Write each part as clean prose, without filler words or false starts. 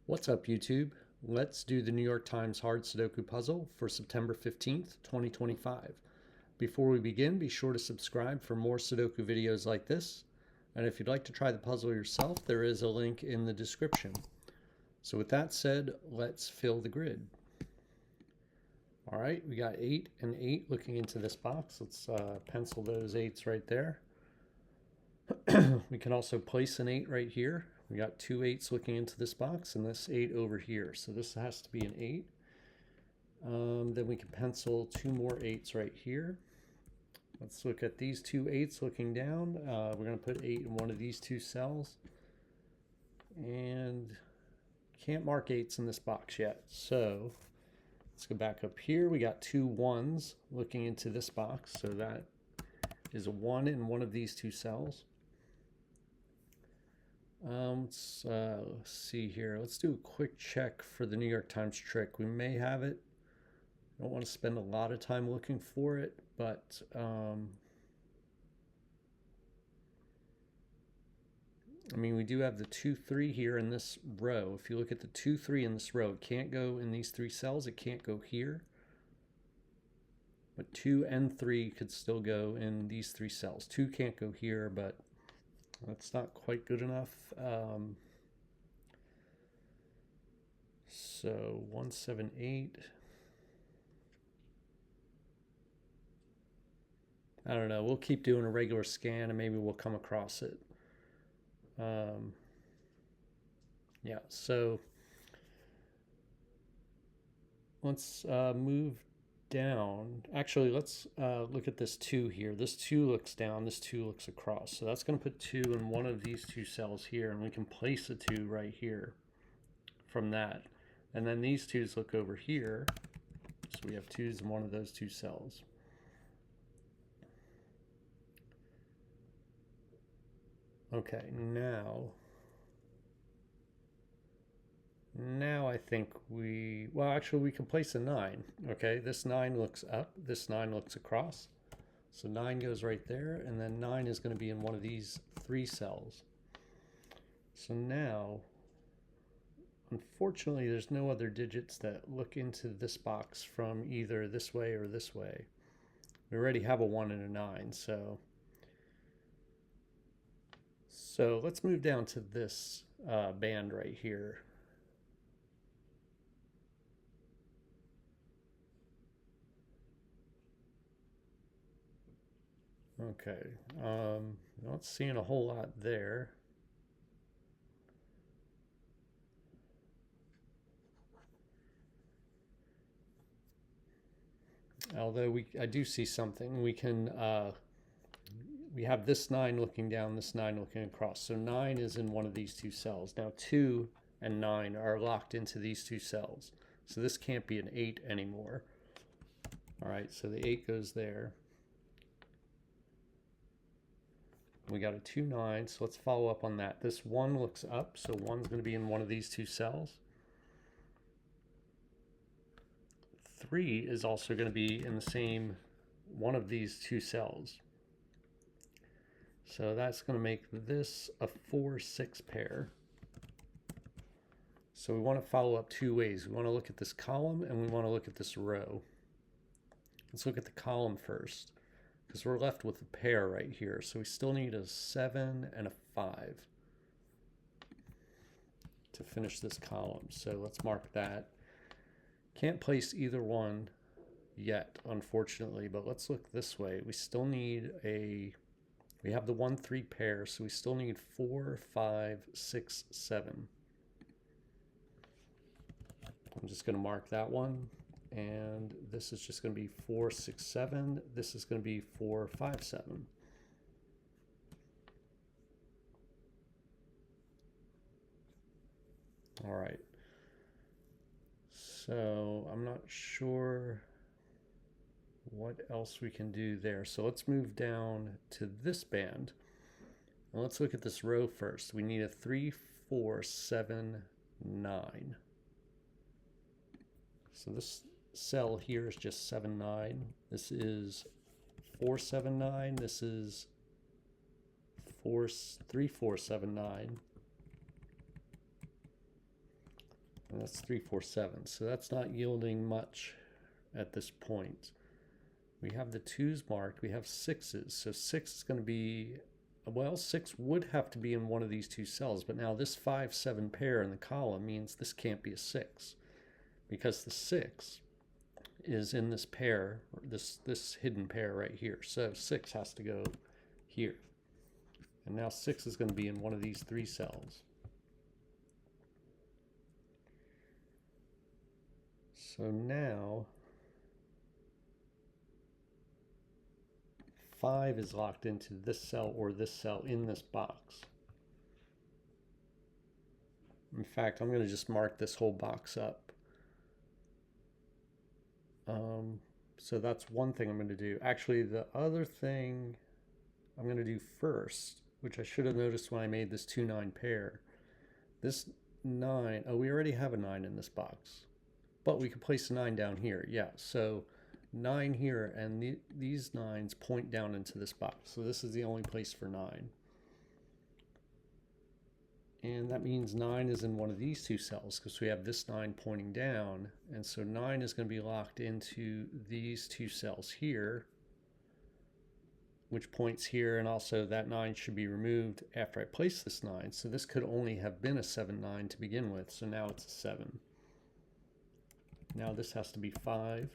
What's up, YouTube? Let's do the New York Times hard Sudoku puzzle for September 15th, 2025. Before we begin, be sure to subscribe for more Sudoku videos like this. And if you'd like to try the puzzle yourself, there is a link in the description. So with that said, let's fill the grid. All right, we got 8 and 8 looking into this box. Let's pencil those 8s right there. We can also place an 8 right here. We got 2 8s looking into this box and this 8 over here. So this has to be an 8. Then we can pencil 2 more 8s right here. Let's look at these 2 8s looking down. We're going to put 8 in one of these 2 cells. And can't mark 8s in this box yet. So let's go back up here. We got 2 1s looking into this box. So that is a 1 in one of these 2 cells. Let's see here. Let's do a quick check for the New York Times trick. We may have it. I don't want to spend a lot of time looking for it, but I mean, we do have the 2 3 here in this row. If you look at the 2 3 in this row, it can't go in these 3 cells. It can't go here. But 2 and 3 could still go in these 3 cells. 2 can't go here, but that's not quite good enough. So 178. I don't know. We'll keep doing a regular scan and maybe we'll come across it. Yeah, so let's move down. Actually, let's look at this 2 here. This 2 looks down, this 2 looks across. So that's going to put 2 in one of these 2 cells here, and we can place a 2 right here from that. And then these 2's look over here. So we have 2's in one of those 2 cells. Okay, now I think well, actually we can place a 9. Okay, this 9 looks up, this 9 looks across. So 9 goes right there, and then 9 is going to be in one of these 3 cells. So now, unfortunately, there's no other digits that look into this box from either this way or this way. We already have a 1 and a 9, so let's move down to this band right here. Okay, not seeing a whole lot there. Although I do see something. We can we have this 9 looking down, this 9 looking across. So 9 is in one of these 2 cells. Now 2 and 9 are locked into these 2 cells. So this can't be an 8 anymore. All right, so the 8 goes there. We got a 2 9, so let's follow up on that. This 1 looks up, so 1's going to be in one of these 2 cells. 3 is also going to be in the same one of these 2 cells. So that's going to make this a 4 6 pair. So we want to follow up 2 ways. We want to look at this column and we want to look at this row. Let's look at the column first, because we're left with a pair right here. So we still need a 7 and a 5 to finish this column. So let's mark that. Can't place either one yet, unfortunately, but let's look this way. We still need we have the 1 3 pair, so we still need 4 5 6 7. I'm just going to mark that one, and this is just going to be 4 6 7. This is going to be 4 5 7. All right. So I'm not sure what else we can do there. So let's move down to this band. And let's look at this row first. We need a 3 4 7 9. So this cell here is just 7 9. This is 4 7 9. This is 3 4 7 9. And that's 347. So that's not yielding much at this point. We have the 2's marked. We have 6's. So 6 is going to be, well, 6 would have to be in one of these two cells. But now this 5-7 pair in the column means this can't be a 6. Because the 6 is in this pair, this hidden pair right here. So 6 has to go here. And now 6 is going to be in one of these 3 cells. So now 5 is locked into this cell or this cell in this box. In fact, I'm going to just mark this whole box up. So that's one thing I'm going to do. Actually, the other thing I'm going to do first, which I should have noticed when I made this 2-9 pair, this 9, oh, we already have a 9 in this box, but we could place a 9 down here. Yeah, so 9 here, and these 9s point down into this box. So this is the only place for 9. And that means 9 is in one of these 2 cells because we have this 9 pointing down. And so 9 is going to be locked into these 2 cells here, which points here. And also that 9 should be removed after I place this 9. So this could only have been a 7-9 to begin with. So now it's a 7. Now this has to be 5.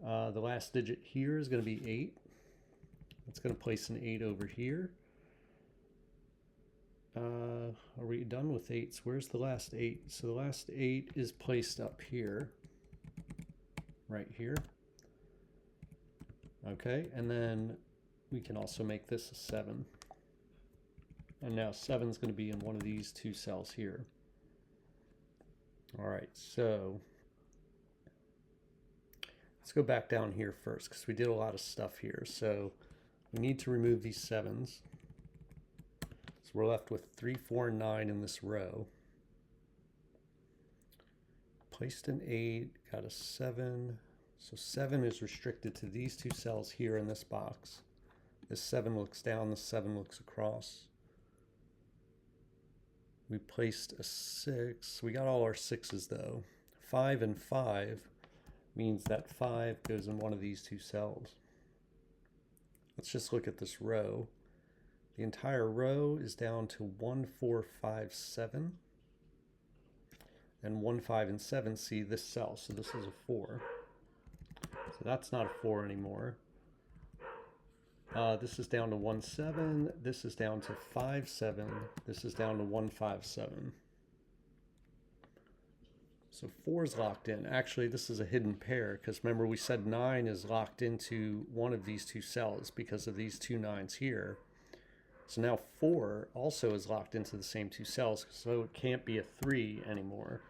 The last digit here is going to be 8. It's going to place an 8 over here. Are we done with 8s? Where's the last 8? So the last 8 is placed up here, right here. Okay, and then we can also make this a 7. And now 7 is going to be in one of these 2 cells here. All right, so let's go back down here first because we did a lot of stuff here. So we need to remove these 7s. So we're left with 3, 4, and 9 in this row. Placed an 8, got a 7. So 7 is restricted to these 2 cells here in this box. This 7 looks down, this 7 looks across. We placed a 6. We got all our 6s though. 5 and 5 means that 5 goes in one of these 2 cells. Let's just look at this row. The entire row is down to 1, 4, 5, 7. And 1, 5, and 7 see this cell, so this is a 4. So that's not a 4 anymore. This is down to 1, 7. This is down to 5, 7. This is down to 1, 5, 7. So 4 is locked in. Actually, this is a hidden pair because remember we said 9 is locked into one of these 2 cells because of these 2 9s here. So now 4 also is locked into the same 2 cells, so it can't be a 3 anymore.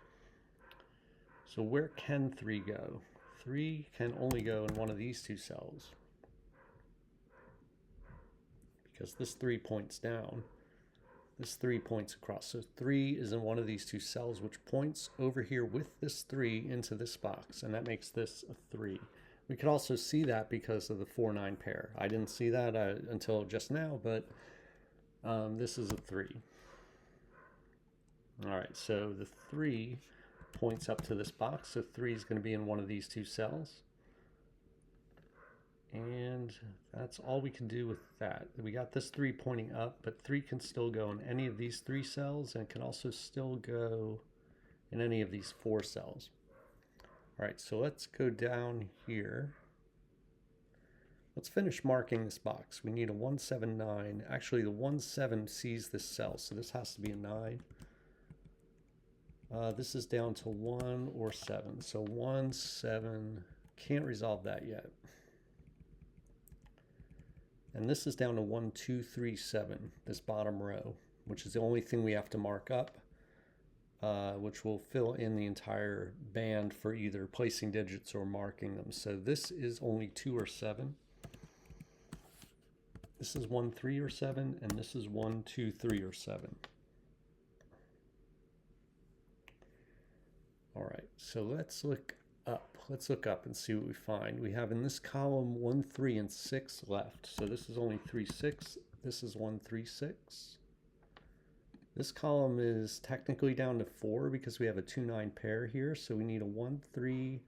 So where can 3 go? 3 can only go in one of these 2 cells because this 3 points down. This 3 points across. So 3 is in one of these 2 cells, which points over here with this 3 into this box, and that makes this a 3. We could also see that because of the 4-9 pair. I didn't see that until just now, but this is a 3. All right, so the 3 points up to this box, so 3 is going to be in one of these 2 cells. And that's all we can do with that. We got this 3 pointing up, but 3 can still go in any of these 3 cells and can also still go in any of these 4 cells. All right, so let's go down here. Let's finish marking this box. We need a 1, 7, 9. Actually, the 1, 7 sees this cell, so this has to be a 9. This is down to 1 or 7. So 1, 7, can't resolve that yet. And this is down to 1, 2, 3, 7, this bottom row, which is the only thing we have to mark up, which will fill in the entire band for either placing digits or marking them. So this is only 2 or 7. This is 1, 3, or 7, and this is 1, 2, 3, or 7. All right, so let's look up. Let's look up and see what we find. We have in this column 1, 3, and 6 left. So this is only 3, 6. This is 1, 3, 6. This column is technically down to 4 because we have a 2-9 pair here, so we need a 1, 3,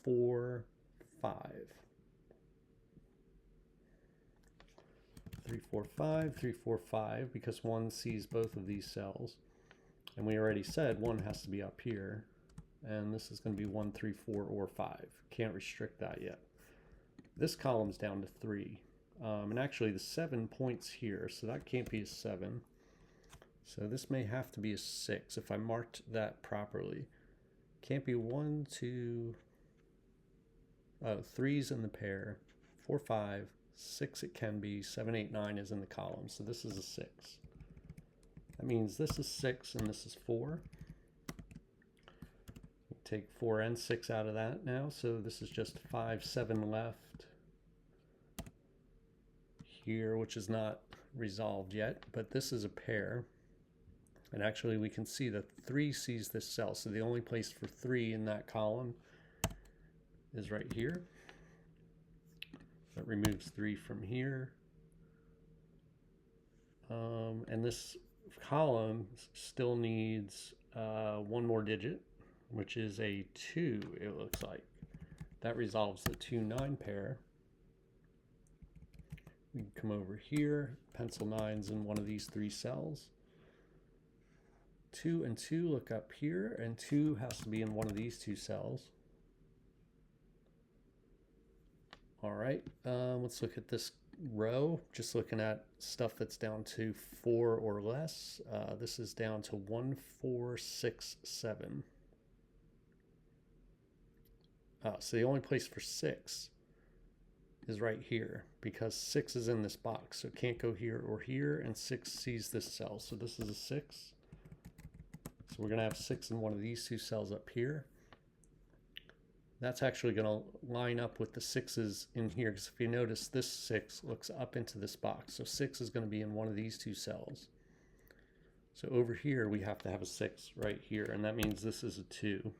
4, 5. 3, 4, 5, 3, 4, 5, because 1 sees both of these cells. And we already said 1 has to be up here, and this is going to be 1, 3, 4, or 5. Can't restrict that yet. This column's down to 3. And actually the 7 points here, so that can't be a 7. So this may have to be a 6 if I marked that properly. Can't be 1, 2, 3's in the pair, 4, 5, 6 it can be, 7, 8, 9 is in the column, so this is a 6. That means this is 6 and this is 4. Take 4 and 6 out of that now, so this is just 5, 7 left here, which is not resolved yet, but this is a pair. And actually we can see that 3 sees this cell, so the only place for 3 in that column is right here. That removes 3 from here. And this column still needs 1 more digit, which is a 2, it looks like. That resolves the 2, 9 pair. We can come over here, pencil 9's in one of these 3 cells. 2 and 2 look up here, and 2 has to be in one of these 2 cells. All right, let's look at this row, just looking at stuff that's down to 4 or less. This is down to 1, 4, 6, 7. So the only place for 6 is right here, because 6 is in this box, so it can't go here or here, and 6 sees this cell, so this is a 6. So we're going to have 6 in one of these 2 cells up here. That's actually going to line up with the 6's in here, because if you notice, this 6 looks up into this box, so 6 is going to be in one of these 2 cells. So over here we have to have a 6 right here, and that means this is a 2.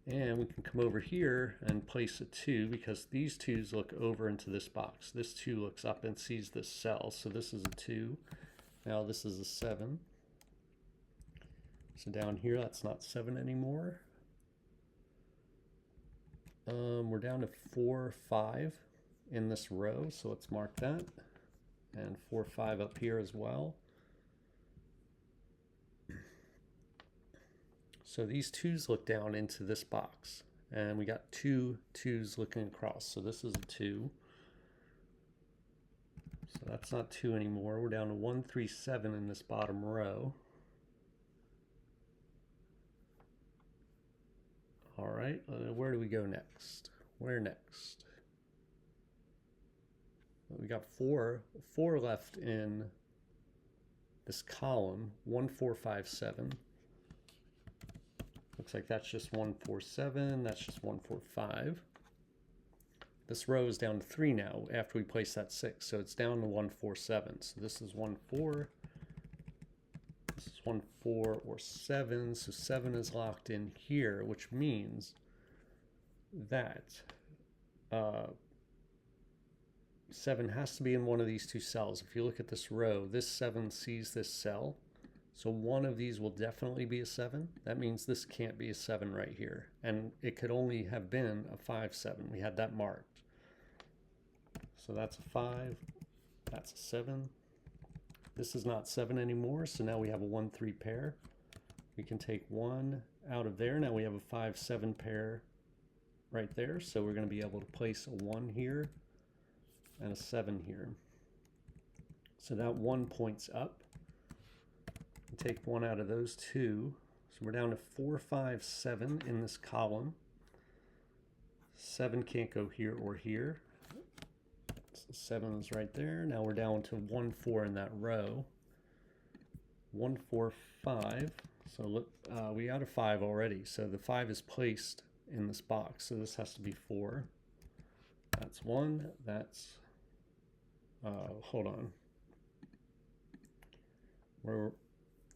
And we can come over here and place a 2, because these 2's look over into this box. This 2 looks up and sees this cell, so this is a 2. Now this is a 7. So down here, that's not 7 anymore. We're down to 4, 5 in this row, so let's mark that. And 4, 5 up here as well. So these 2's look down into this box, and we got 2 2's looking across, so this is a 2. So that's not 2 anymore. We're down to 1, 3, 7 in this bottom row. All right, where do we go next? Where next? We got 4 left in this column, 1, 4, 5, 7. Looks like that's just 1, 4, 7. That's just 1, 4, 5. This row is down to 3 now after we place that 6, so it's down to 1, 4, 7. So this is 1, 4. This is 1, 4, or 7. So 7 is locked in here, which means that 7 has to be in one of these 2 cells. If you look at this row, this 7 sees this cell. So one of these will definitely be a 7. That means this can't be a 7 right here. And it could only have been a 5, 7. We had that marked. So that's a 5. That's a 7. This is not 7 anymore, so now we have a 1, 3 pair. We can take 1 out of there. Now we have a 5, 7 pair right there. So we're going to be able to place a 1 here and a 7 here. So that 1 points up. Take 1 out of those 2. So we're down to 4, 5, 7 in this column. 7 can't go here or here. So 7 is right there. Now we're down to 1, 4 in that row. 1, 4, 5. So look, we got a 5 already. So the 5 is placed in this box. So this has to be 4. That's 1. That's, hold on. We're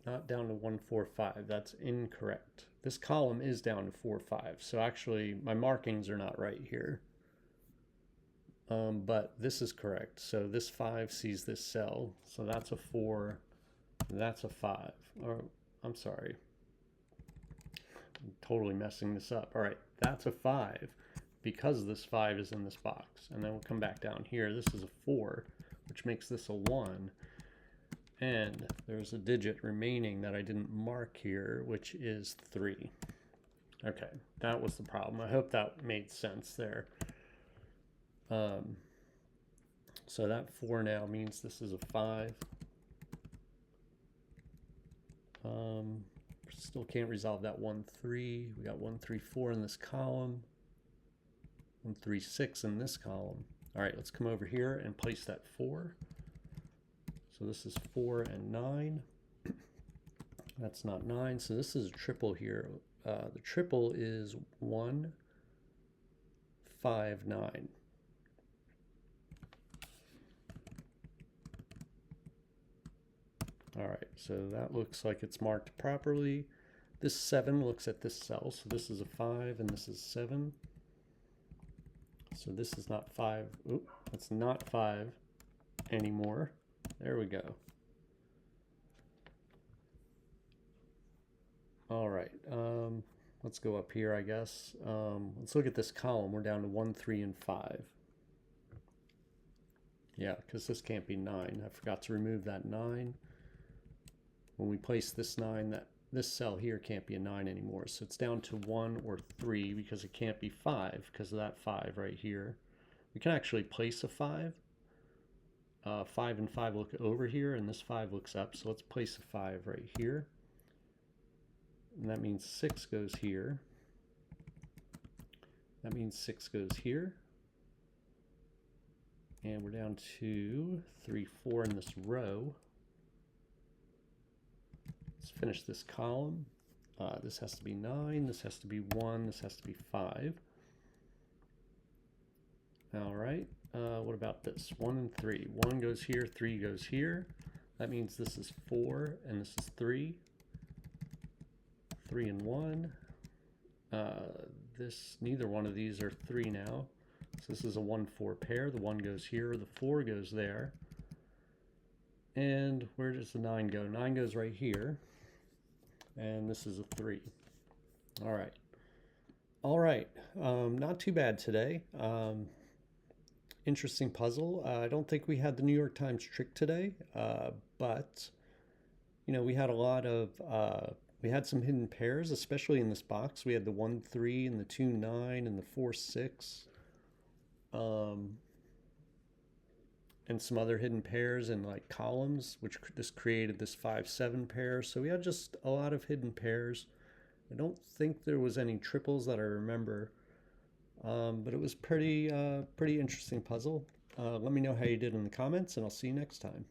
not down to 1, 4, 5. That's incorrect. This column is down to 4, 5. So actually my markings are not right here. but this is correct. So this 5 sees this cell. So that's a 4, that's a 5. Or I'm sorry. I'm totally messing this up. All right, that's a 5 because this 5 is in this box. And then we'll come back down here. This is a 4, which makes this a 1. And there's a digit remaining that I didn't mark here, which is 3. Okay, that was the problem. I hope that made sense there. So that 4 now means this is a 5. Still can't resolve that 1, 3. We got 1, 3, 4 in this column. 1, 3, 6 in this column. All right, let's come over here and place that 4. So this is 4 and 9. That's not 9. So this is a triple here. The triple is 1, 5, 9. All right, so that looks like it's marked properly. This 7 looks at this cell, so this is a 5 and this is 7. So this is not 5. Oop, it's not 5 anymore. There we go. All right, let's go up here, I guess. Let's look at this column. We're down to 1, 3, and 5. Yeah, because this can't be 9. I forgot to remove that 9. When we place this 9, this cell here can't be a 9 anymore. So it's down to 1 or 3 because it can't be 5 because of that 5 right here. We can actually place a 5. 5 and 5 look over here, and this 5 looks up. So let's place a 5 right here. And that means 6 goes here. That means 6 goes here. And we're down to 3, 4 in this row. Let's finish this column. This has to be 9, this has to be 1, this has to be 5. All right, what about this? 1 and 3. 1 goes here, 3 goes here. That means this is 4 and this is 3. 3 and 1. Neither one of these are 3 now. So this is a 1, 4 pair. The 1 goes here, the 4 goes there. And where does the 9 go? 9 goes right here. And this is a 3. All right. All right. Not too bad today. Interesting puzzle. I don't think we had the New York Times trick today, but you know, we had a lot of we had some hidden pairs, especially in this box. We had the 1, 3 and the 2, 9 and the 4, 6. And some other hidden pairs in like columns, which this created this 5, 7 pair. So we had just a lot of hidden pairs. I don't think there was any triples that I remember, but it was pretty interesting puzzle. Let me know how you did in the comments, and I'll see you next time.